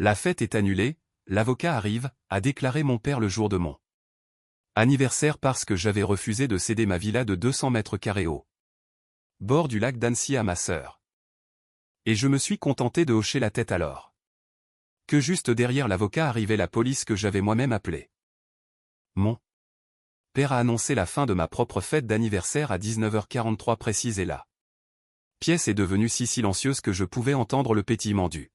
La fête est annulée, l'avocat arrive, a déclaré mon père le jour de mon anniversaire parce que j'avais refusé de céder ma villa de 200 mètres carrés au bord du lac d'Annecy à ma sœur. Et je me suis contenté de hocher la tête alors. Que juste derrière l'avocat arrivait la police que j'avais moi-même appelée. Mon père a annoncé la fin de ma propre fête d'anniversaire à 19h43 précise et la pièce est devenue si silencieuse que je pouvais entendre le pétillement du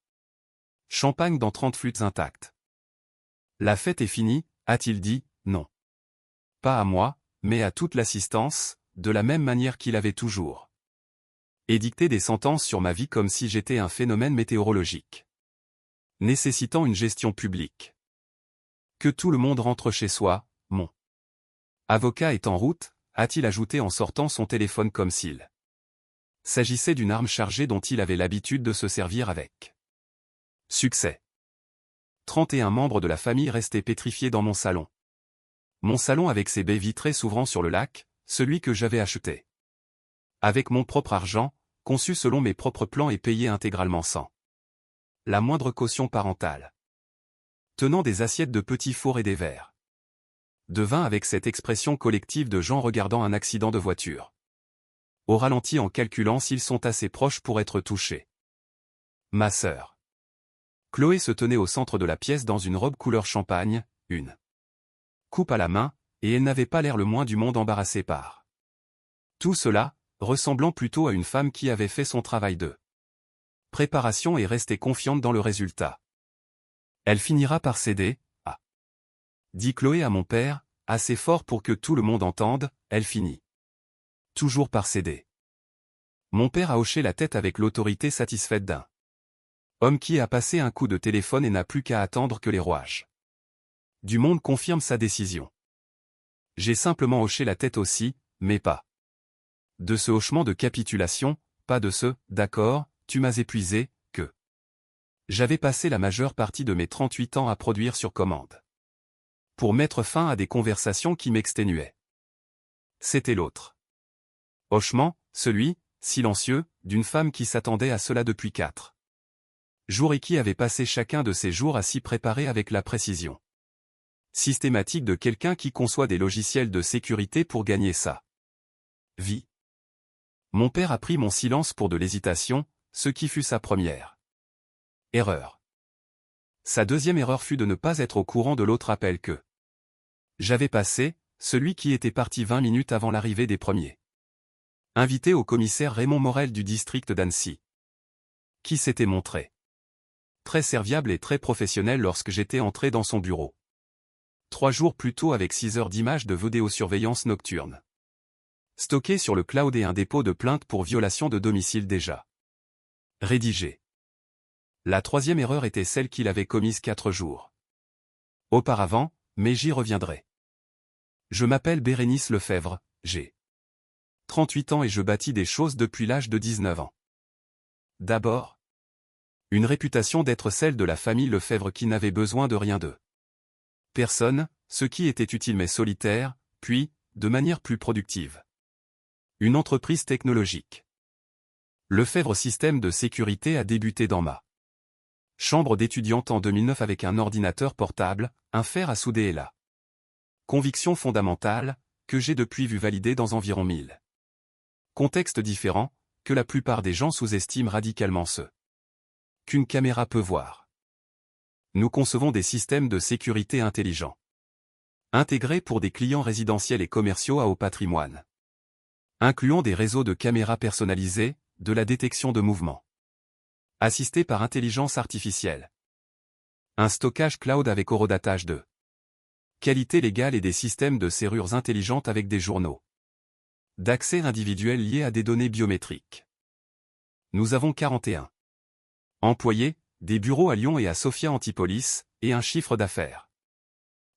champagne dans 30 flûtes intactes. La fête est finie, a-t-il dit, non. Pas à moi, mais à toute l'assistance, de la même manière qu'il avait toujours édicté des sentences sur ma vie comme si j'étais un phénomène météorologique nécessitant une gestion publique. Que tout le monde rentre chez soi, mon avocat est en route, a-t-il ajouté en sortant son téléphone comme s'il s'agissait d'une arme chargée dont il avait l'habitude de se servir avec succès. 31 membres de la famille restaient pétrifiés dans mon salon. Mon salon avec ses baies vitrées s'ouvrant sur le lac, celui que j'avais acheté avec mon propre argent, conçu selon mes propres plans et payé intégralement sans la moindre caution parentale. Tenant des assiettes de petits fours et des verres de vin avec cette expression collective de gens regardant un accident de voiture au ralenti en calculant s'ils sont assez proches pour être touchés. Ma sœur Chloé se tenait au centre de la pièce dans une robe couleur champagne, une coupe à la main, et elle n'avait pas l'air le moins du monde embarrassée par tout cela, ressemblant plutôt à une femme qui avait fait son travail de préparation et restait confiante dans le résultat. Elle finira par céder, dit Chloé à mon père, assez fort pour que tout le monde entende, elle finit toujours par céder. Mon père a hoché la tête avec l'autorité satisfaite d'un homme qui a passé un coup de téléphone et n'a plus qu'à attendre que les rouages du monde confirment sa décision. J'ai simplement hoché la tête aussi, mais pas de ce hochement de capitulation, pas de ce « d'accord, tu m'as épuisé » que j'avais passé la majeure partie de mes 38 ans à produire sur commande. Pour mettre fin à des conversations qui m'exténuaient. C'était l'autre hochement, celui, silencieux, d'une femme qui s'attendait à cela depuis 4 jours et qui avait passé chacun de ces jours à s'y préparer avec la précision systématique de quelqu'un qui conçoit des logiciels de sécurité pour gagner sa vie. Mon père a pris mon silence pour de l'hésitation, ce qui fut sa première erreur. Sa deuxième erreur fut de ne pas être au courant de l'autre appel que j'avais passé, celui qui était parti 20 minutes avant l'arrivée des premiers invités au commissaire Raymond Morel du district d'Annecy, qui s'était montré très serviable et très professionnel lorsque j'étais entré dans son bureau 3 jours plus tôt avec 6 heures d'images de vidéosurveillance nocturne stocké sur le cloud et un dépôt de plainte pour violation de domicile déjà rédigé. La troisième erreur était celle qu'il avait commise 4 jours auparavant, mais j'y reviendrai. Je m'appelle Bérénice Lefebvre, j'ai 38 ans et je bâtis des choses depuis l'âge de 19 ans. D'abord, une réputation d'être celle de la famille Lefebvre qui n'avait besoin de rien de personne, ce qui était utile mais solitaire, puis, de manière plus productive. Une entreprise technologique. Lefebvre Système de sécurité a débuté dans ma chambre d'étudiante en 2009 avec un ordinateur portable, un fer à souder et la conviction fondamentale, que j'ai depuis vu valider dans environ 1000 contextes différents, que la plupart des gens sous-estiment radicalement ce qu'une caméra peut voir. Nous concevons des systèmes de sécurité intelligents, intégrés pour des clients résidentiels et commerciaux à haut patrimoine, incluant des réseaux de caméras personnalisés, de la détection de mouvements, assistés par intelligence artificielle, un stockage cloud avec horodatage de qualité légale et des systèmes de serrures intelligentes avec des journaux d'accès individuel liés à des données biométriques. Nous avons 41 employés, des bureaux à Lyon et à Sophia Antipolis, et un chiffre d'affaires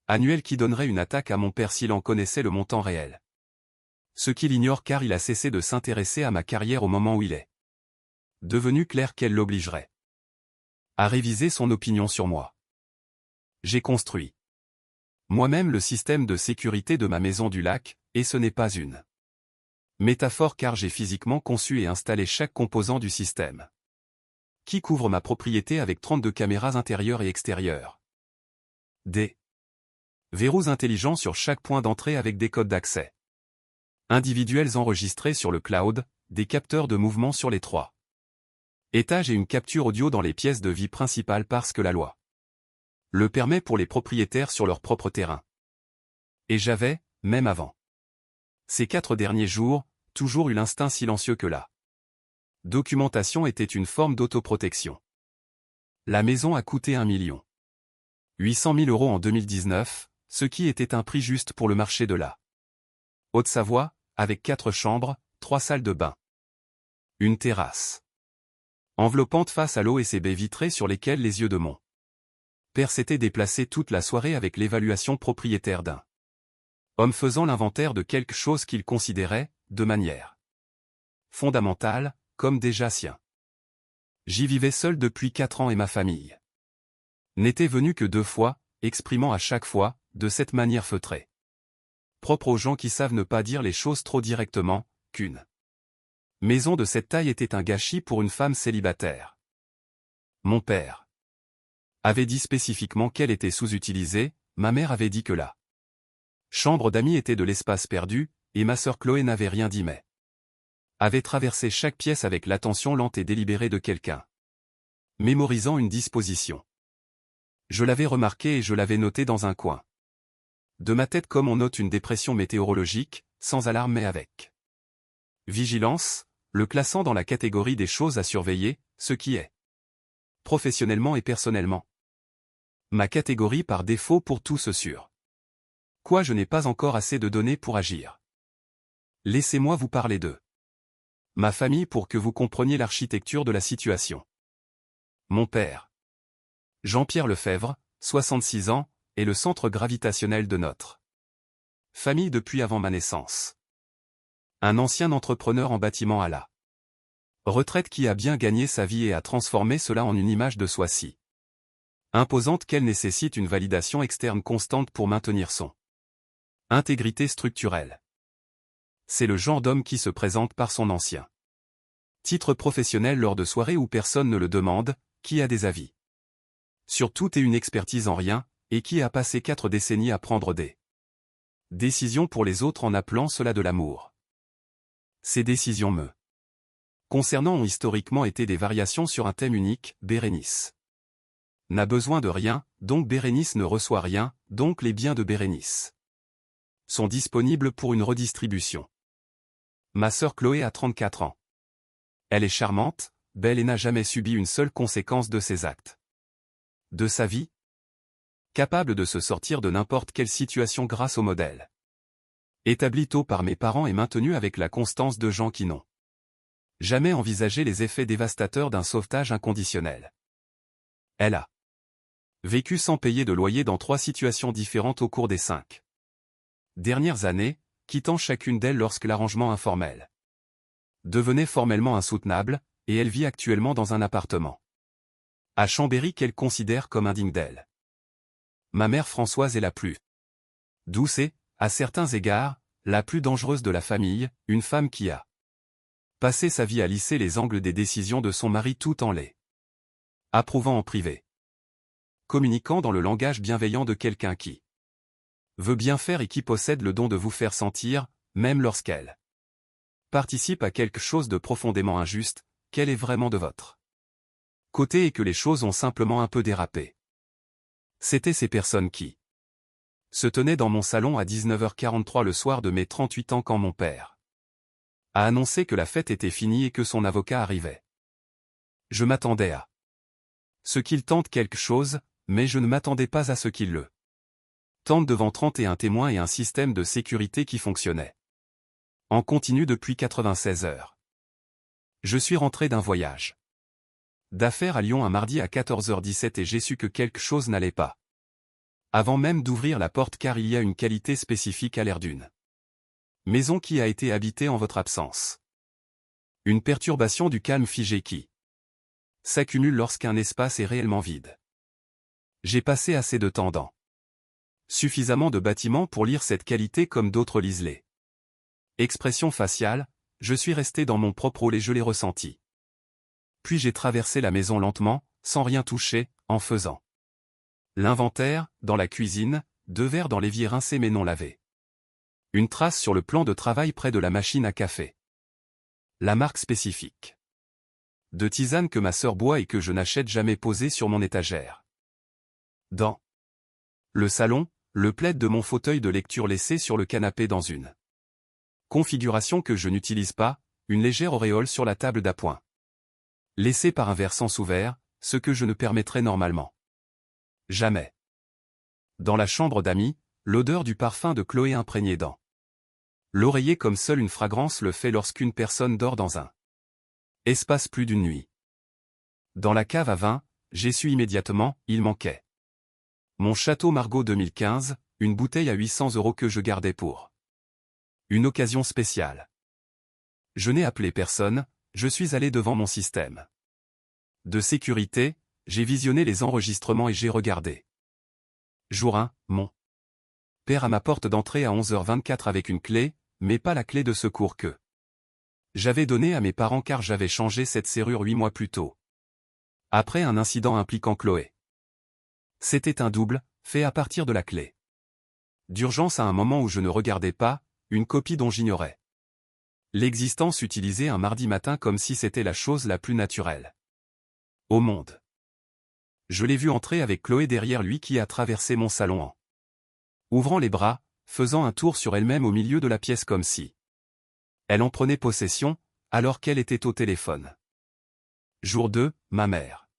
annuel qui donnerait une attaque à mon père s'il en connaissait le montant réel. Ce qu'il ignore car il a cessé de s'intéresser à ma carrière au moment où il est devenu clair qu'elle l'obligerait à réviser son opinion sur moi. J'ai construit moi-même le système de sécurité de ma maison du lac, et ce n'est pas une métaphore car j'ai physiquement conçu et installé chaque composant du système. qui couvre ma propriété avec 32 caméras intérieures et extérieures. Des verrous intelligents sur chaque point d'entrée avec des codes d'accès individuels enregistrés sur le cloud, des capteurs de mouvement sur les 3 étages et une capture audio dans les pièces de vie principales parce que la loi le permet pour les propriétaires sur leur propre terrain. Et j'avais, même avant ces 4 derniers jours, toujours eu l'instinct silencieux que la documentation était une forme d'autoprotection. La maison a coûté 1 800 000 € en 2019, ce qui était un prix juste pour le marché de la Haute-Savoie, avec 4 chambres, 3 salles de bain. Une terrasse enveloppante face à l'eau et ses baies vitrées sur lesquelles les yeux de mon père s'étaient déplacés toute la soirée avec l'évaluation propriétaire d'un homme faisant l'inventaire de quelque chose qu'il considérait, de manière fondamentale, comme déjà sien. J'y vivais seul depuis 4 ans et ma famille n'était venue que 2 fois, exprimant à chaque fois, de cette manière feutrée, propre aux gens qui savent ne pas dire les choses trop directement, qu'une maison de cette taille était un gâchis pour une femme célibataire. Mon père avait dit spécifiquement qu'elle était sous-utilisée, ma mère avait dit que la chambre d'amis était de l'espace perdu, et ma sœur Chloé n'avait rien dit mais avait traversé chaque pièce avec l'attention lente et délibérée de quelqu'un mémorisant une disposition. Je l'avais remarqué et je l'avais noté dans un coin de ma tête comme on note une dépression météorologique, sans alarme mais avec vigilance, le classant dans la catégorie des choses à surveiller, ce qui est professionnellement et personnellement ma catégorie par défaut pour tout ce sur quoi je n'ai pas encore assez de données pour agir. Laissez-moi vous parler de ma famille pour que vous compreniez l'architecture de la situation. Mon père, Jean-Pierre Lefebvre, 66 ans, est le centre gravitationnel de notre famille depuis avant ma naissance. Un ancien entrepreneur en bâtiment à la retraite qui a bien gagné sa vie et a transformé cela en une image de soi si imposante qu'elle nécessite une validation externe constante pour maintenir son intégrité structurelle. C'est le genre d'homme qui se présente par son ancien titre professionnel lors de soirées où personne ne le demande, qui a des avis sur tout et une expertise en rien, et qui a passé 4 décennies à prendre des décisions pour les autres en appelant cela de l'amour. Ces décisions me concernant ont historiquement été des variations sur un thème unique, Bérénice n'a besoin de rien, donc Bérénice ne reçoit rien, donc les biens de Bérénice sont disponibles pour une redistribution. Ma sœur Chloé a 34 ans. Elle est charmante, belle et n'a jamais subi une seule conséquence de ses actes. De sa vie, capable de se sortir de n'importe quelle situation grâce au modèle établi tôt par mes parents et maintenu avec la constance de gens qui n'ont jamais envisagé les effets dévastateurs d'un sauvetage inconditionnel. Elle a vécu sans payer de loyer dans 3 situations différentes au cours des 5 dernières années, quittant chacune d'elles lorsque l'arrangement informel devenait formellement insoutenable, et elle vit actuellement dans un appartement à Chambéry qu'elle considère comme indigne d'elle. Ma mère Françoise est la plus douce et, à certains égards, la plus dangereuse de la famille, une femme qui a passé sa vie à lisser les angles des décisions de son mari tout en les approuvant en privé. Communiquant dans le langage bienveillant de quelqu'un qui veut bien faire et qui possède le don de vous faire sentir, même lorsqu'elle participe à quelque chose de profondément injuste, qu'elle est vraiment de votre côté et que les choses ont simplement un peu dérapé. C'étaient ces personnes qui se tenaient dans mon salon à 19h43 le soir de mes 38 ans quand mon père a annoncé que la fête était finie et que son avocat arrivait. Je m'attendais à ce qu'il tente quelque chose, mais je ne m'attendais pas à ce qu'il le tente devant 31 témoins et un système de sécurité qui fonctionnait en continu depuis 96 heures. Je suis rentré d'un voyage d'affaires à Lyon un mardi à 14h17 et j'ai su que quelque chose n'allait pas. Avant même d'ouvrir la porte car il y a une qualité spécifique à l'air d'une maison qui a été habitée en votre absence. Une perturbation du calme figé qui s'accumule lorsqu'un espace est réellement vide. J'ai passé assez de temps dans suffisamment de bâtiments pour lire cette qualité comme d'autres lisent les expressions faciales, je suis resté dans mon propre rôle et je l'ai ressenti. Puis j'ai traversé la maison lentement, sans rien toucher, en faisant l'inventaire, dans la cuisine, 2 verres dans l'évier rincé mais non lavé. Une trace sur le plan de travail près de la machine à café. La marque spécifique de tisane que ma sœur boit et que je n'achète jamais posée sur mon étagère. Dans le salon, le plaid de mon fauteuil de lecture laissé sur le canapé dans une configuration que je n'utilise pas, une légère auréole sur la table d'appoint. Laissée par un verre sans ouvert, ce que je ne permettrais normalement jamais. Dans la chambre d'amis, l'odeur du parfum de Chloé imprégnée dans l'oreiller comme seule une fragrance le fait lorsqu'une personne dort dans un espace plus d'une nuit. Dans la cave à vin, j'ai su immédiatement, il manquait mon Château Margaux 2015, une bouteille à 800 € que je gardais pour une occasion spéciale. Je n'ai appelé personne, je suis allé devant mon système de sécurité, j'ai visionné les enregistrements et j'ai regardé. Jour 1, mon père à ma porte d'entrée à 11h24 avec une clé, mais pas la clé de secours que j'avais donnée à mes parents car j'avais changé cette serrure 8 mois plus tôt. Après un incident impliquant Chloé. C'était un double, fait à partir de la clé d'urgence à un moment où je ne regardais pas, une copie dont j'ignorais l'existence utilisée un mardi matin comme si c'était la chose la plus naturelle au monde. Je l'ai vu entrer avec Chloé derrière lui qui a traversé mon salon en ouvrant les bras, faisant un tour sur elle-même au milieu de la pièce comme si elle en prenait possession, alors qu'elle était au téléphone. Jour 2, ma mère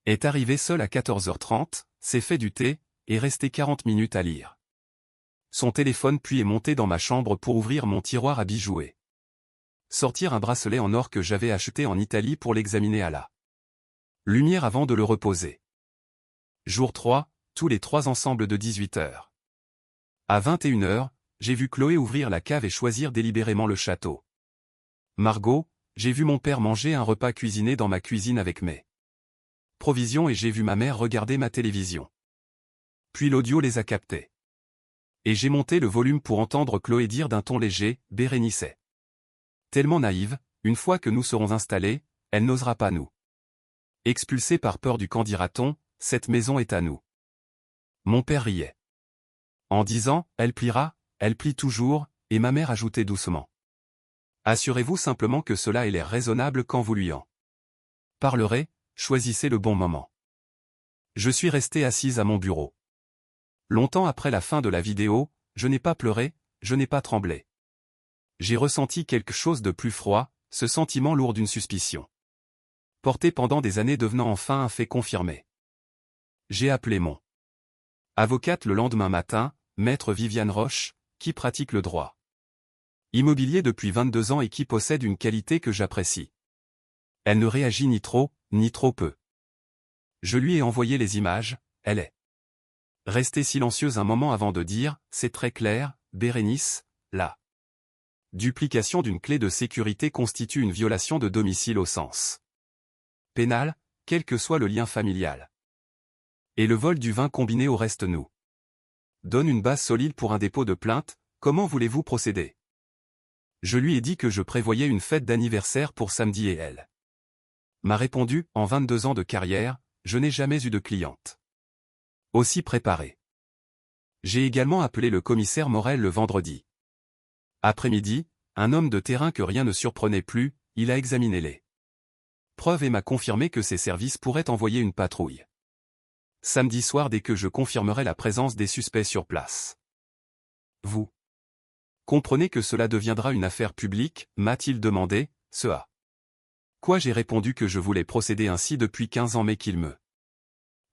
est arrivée seule à 14h30, s'est fait du thé, et restée 40 minutes à lire son téléphone puis est montée dans ma chambre pour ouvrir mon tiroir à bijoux et sortir un bracelet en or que j'avais acheté en Italie pour l'examiner à la lumière avant de le reposer. Jour 3, tous les 3 ensemble de 18h. À 21h, j'ai vu Chloé ouvrir la cave et choisir délibérément le château Margaux, j'ai vu mon père manger un repas cuisiné dans ma cuisine avec mes provisions et j'ai vu ma mère regarder ma télévision. Puis l'audio les a captés. Et j'ai monté le volume pour entendre Chloé dire d'un ton léger, « Bérénice est tellement naïve, une fois que nous serons installés, elle n'osera pas nous expulser par peur du qu'en dira-t-on, cette maison est à nous. » Mon père riait. En disant, elle pliera, elle plie toujours, et ma mère ajoutait doucement. Assurez-vous simplement que cela ait l'air raisonnable quand vous lui en parlerez, choisissez le bon moment. Je suis resté assise à mon bureau. Longtemps après la fin de la vidéo, je n'ai pas pleuré, je n'ai pas tremblé. J'ai ressenti quelque chose de plus froid, ce sentiment lourd d'une suspicion porté pendant des années devenant enfin un fait confirmé. J'ai appelé mon avocate le lendemain matin, maître Viviane Roche, qui pratique le droit immobilier depuis 22 ans et qui possède une qualité que j'apprécie. Elle ne réagit ni trop peu. Je lui ai envoyé les images, elle est restée silencieuse un moment avant de dire, c'est très clair, Bérénice, la duplication d'une clé de sécurité constitue une violation de domicile au sens pénal, quel que soit le lien familial. Et le vol du vin combiné au reste nous donne une base solide pour un dépôt de plainte, comment voulez-vous procéder? Je lui ai dit que je prévoyais une fête d'anniversaire pour samedi et elle m'a répondu, en 22 ans de carrière, je n'ai jamais eu de cliente aussi préparée. J'ai également appelé le commissaire Morel le vendredi après-midi, un homme de terrain que rien ne surprenait plus, il a examiné les preuves et m'a confirmé que ses services pourraient envoyer une patrouille samedi soir dès que je confirmerai la présence des suspects sur place. Vous comprenez que cela deviendra une affaire publique, m'a-t-il demandé, ce à quoi j'ai répondu que je voulais procéder ainsi depuis 15 ans mais qu'il me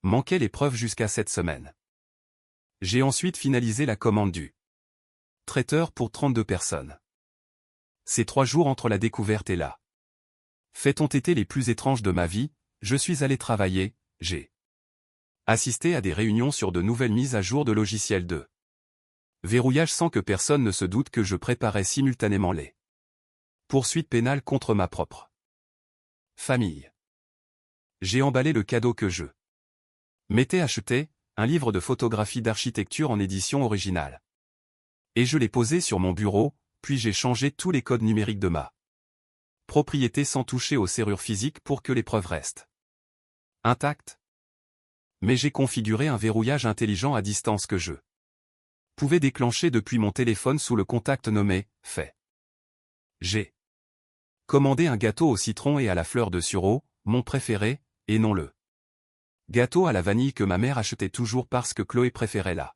manquait les preuves jusqu'à cette semaine. J'ai ensuite finalisé la commande du traiteur pour 32 personnes. Ces 3 jours entre la découverte et la fête ont été les plus étranges de ma vie, je suis allé travailler, j'ai assisté à des réunions sur de nouvelles mises à jour de logiciels de verrouillage sans que personne ne se doute que je préparais simultanément les poursuites pénales contre ma propre famille. J'ai emballé le cadeau que je m'étais acheté, un livre de photographie d'architecture en édition originale. Et je l'ai posé sur mon bureau, puis j'ai changé tous les codes numériques de ma propriété sans toucher aux serrures physiques pour que les preuves restent intactes. Mais j'ai configuré un verrouillage intelligent à distance que je pouvais déclencher depuis mon téléphone sous le contact nommé « Fait ». J'ai commandé un gâteau au citron et à la fleur de sureau, mon préféré, et non le gâteau à la vanille que ma mère achetait toujours parce que Chloé préférait la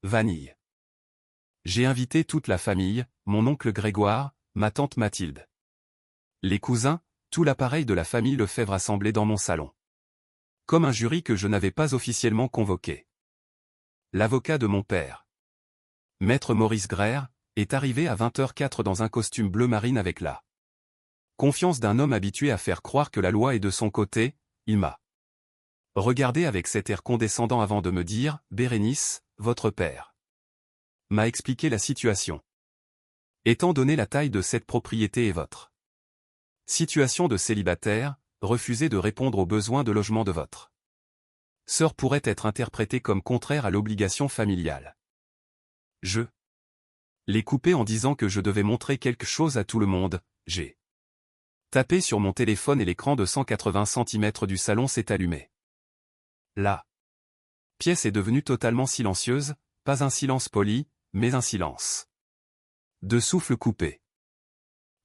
vanille. J'ai invité toute la famille, mon oncle Grégoire, ma tante Mathilde, les cousins, tout l'appareil de la famille Lefebvre assemblé dans mon salon. Comme un jury que je n'avais pas officiellement convoqué. L'avocat de mon père, Maître Maurice Grère, est arrivé à 20h04 dans un costume bleu marine avec la confiance d'un homme habitué à faire croire que la loi est de son côté. Il m'a regardé avec cet air condescendant avant de me dire « Bérénice, votre père m'a expliqué la situation. Étant donné la taille de cette propriété et votre situation de célibataire, refusez de répondre aux besoins de logement de votre sœur pourrait être interprétée comme contraire à l'obligation familiale. Je l'ai coupé en disant que je devais montrer quelque chose à tout le monde. J'ai tapé sur mon téléphone et l'écran de 180 cm du salon s'est allumé. La pièce est devenue totalement silencieuse, pas un silence poli, mais un silence de souffle coupé.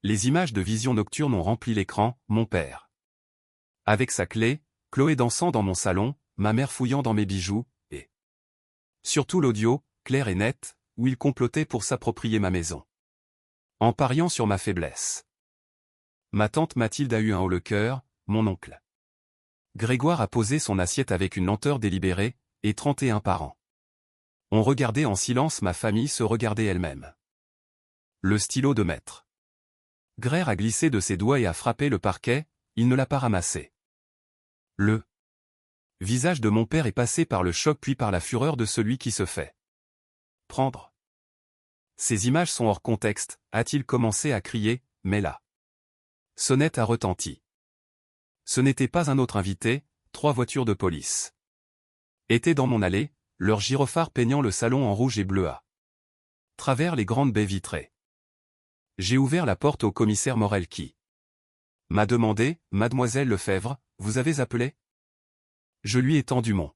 Les images de vision nocturne ont rempli l'écran, mon père avec sa clé, Chloé dansant dans mon salon, ma mère fouillant dans mes bijoux, et surtout l'audio, clair et net, où il complotait pour s'approprier ma maison. En pariant sur ma faiblesse. Ma tante Mathilde a eu un haut-le-cœur, mon oncle Grégoire a posé son assiette avec une lenteur délibérée, et 31 parents ont regardé en silence ma famille se regarder elle-même. Le stylo de maître Grère a glissé de ses doigts et a frappé le parquet, il ne l'a pas ramassé. Le visage de mon père est passé par le choc puis par la fureur de celui qui se fait prendre. Ces images sont hors contexte, a-t-il commencé à crier, mais la sonnette a retenti. Ce n'était pas un autre invité, 3 voitures de police étaient dans mon allée, leurs gyrophares peignant le salon en rouge et bleu à travers les grandes baies vitrées. J'ai ouvert la porte au commissaire Morel qui m'a demandé « Mademoiselle Lefebvre, vous avez appelé ?» Je lui ai tendu mon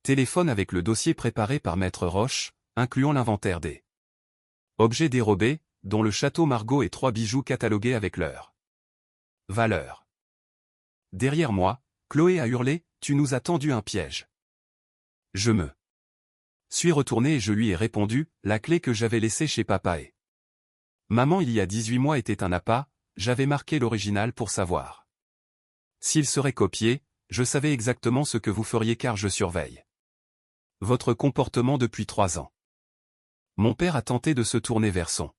téléphone avec le dossier préparé par Maître Roche, incluant l'inventaire des objets dérobés, dont le château Margaux et 3 bijoux catalogués avec leur valeur. Derrière moi, Chloé a hurlé « Tu nous as tendu un piège !» Je me suis retourné et je lui ai répondu « La clé que j'avais laissée chez papa et maman il y a 18 mois était un appât, j'avais marqué l'original pour savoir s'il serait copié, je savais exactement ce que vous feriez car je surveille votre comportement depuis 3 ans. » Mon père a tenté de se tourner vers son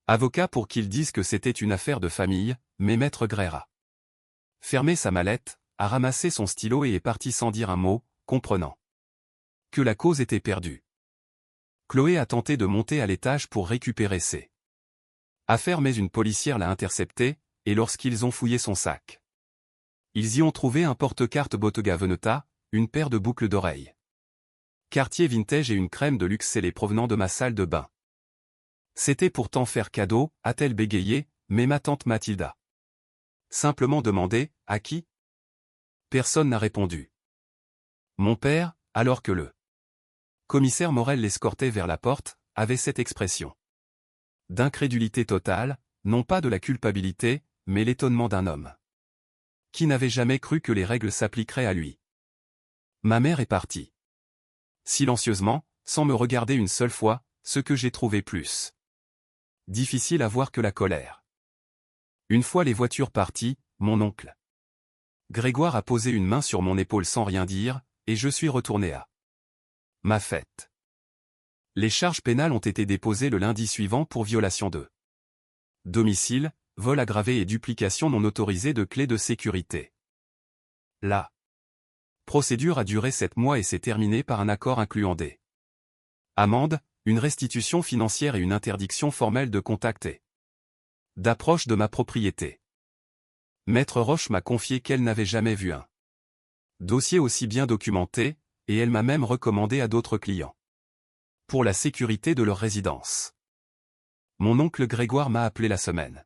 avocat pour qu'il dise que c'était une affaire de famille, mais Maître Grère a fermé sa mallette, a ramassé son stylo et est parti sans dire un mot, comprenant que la cause était perdue. Chloé a tenté de monter à l'étage pour récupérer ses affaires mais une policière l'a interceptée, et lorsqu'ils ont fouillé son sac, ils y ont trouvé un porte-carte Bottega Veneta, une paire de boucles d'oreilles Cartier vintage et une crème de luxe scellée provenant de ma salle de bain. C'était pourtant faire cadeau, a-t-elle bégayé, mais ma tante Mathilde a simplement demandé « À qui ?» Personne n'a répondu. Mon père, alors que le commissaire Morel l'escortait vers la porte, avait cette expression d'incrédulité totale, non pas de la culpabilité, mais l'étonnement d'un homme qui n'avait jamais cru que les règles s'appliqueraient à lui. Ma mère est partie. Silencieusement, sans me regarder une seule fois, ce que j'ai trouvé plus difficile à voir que la colère. Une fois les voitures parties, mon oncle Grégoire a posé une main sur mon épaule sans rien dire, et je suis retourné à ma fête. Les charges pénales ont été déposées le lundi suivant pour violation de domicile, vol aggravé et duplication non autorisée de clés de sécurité. La procédure a duré 7 mois et s'est terminée par un accord incluant des amendes, une restitution financière et une interdiction formelle de contact et d'approche de ma propriété. Maître Roche m'a confié qu'elle n'avait jamais vu un dossier aussi bien documenté, et elle m'a même recommandé à d'autres clients pour la sécurité de leur résidence. Mon oncle Grégoire m'a appelé la semaine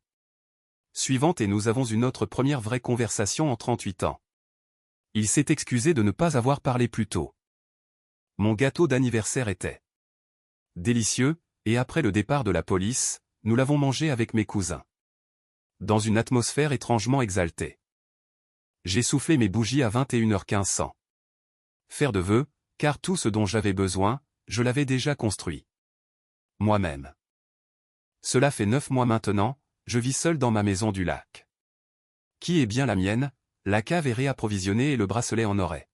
suivante et nous avons eu notre première vraie conversation en 38 ans. Il s'est excusé de ne pas avoir parlé plus tôt. Mon gâteau d'anniversaire était délicieux, et après le départ de la police, nous l'avons mangé avec mes cousins. Dans une atmosphère étrangement exaltée. J'ai soufflé mes bougies à 21h15 sans faire de vœux, car tout ce dont j'avais besoin, je l'avais déjà construit. Moi-même. Cela fait 9 mois maintenant, je vis seul dans ma maison du lac. Qui est bien la mienne, la cave est réapprovisionnée et le bracelet en or est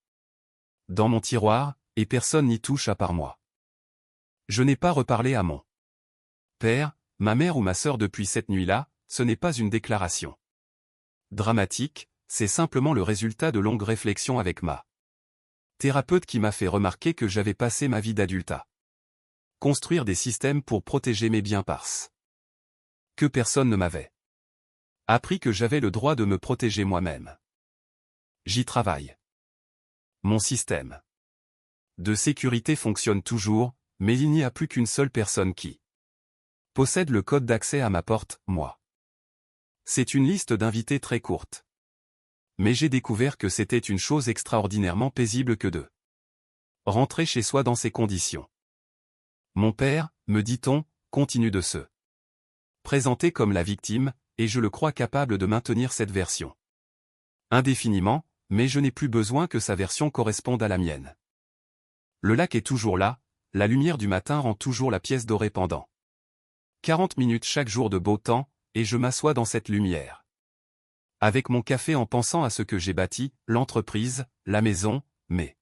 dans mon tiroir, et personne n'y touche à part moi. Je n'ai pas reparlé à mon père, ma mère ou ma sœur depuis cette nuit-là, ce n'est pas une déclaration dramatique, c'est simplement le résultat de longues réflexions avec ma thérapeute qui m'a fait remarquer que j'avais passé ma vie d'adulte à construire des systèmes pour protéger mes biens parce que personne ne m'avait appris que j'avais le droit de me protéger moi-même. J'y travaille. Mon système de sécurité fonctionne toujours, mais il n'y a plus qu'une seule personne qui possède le code d'accès à ma porte, moi. C'est une liste d'invités très courte. Mais j'ai découvert que c'était une chose extraordinairement paisible que de rentrer chez soi dans ces conditions. Mon père, me dit-on, continue de se présenter comme la victime, et je le crois capable de maintenir cette version indéfiniment, mais je n'ai plus besoin que sa version corresponde à la mienne. Le lac est toujours là, la lumière du matin rend toujours la pièce dorée pendant 40 minutes chaque jour de beau temps, et je m'assois dans cette lumière. Avec mon café en pensant à ce que j'ai bâti, l'entreprise, la maison, mes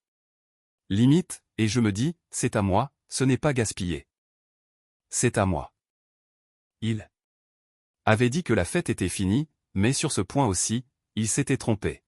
limites, et je me dis, c'est à moi, ce n'est pas gaspillé. C'est à moi. Il avait dit que la fête était finie, mais sur ce point aussi, il s'était trompé.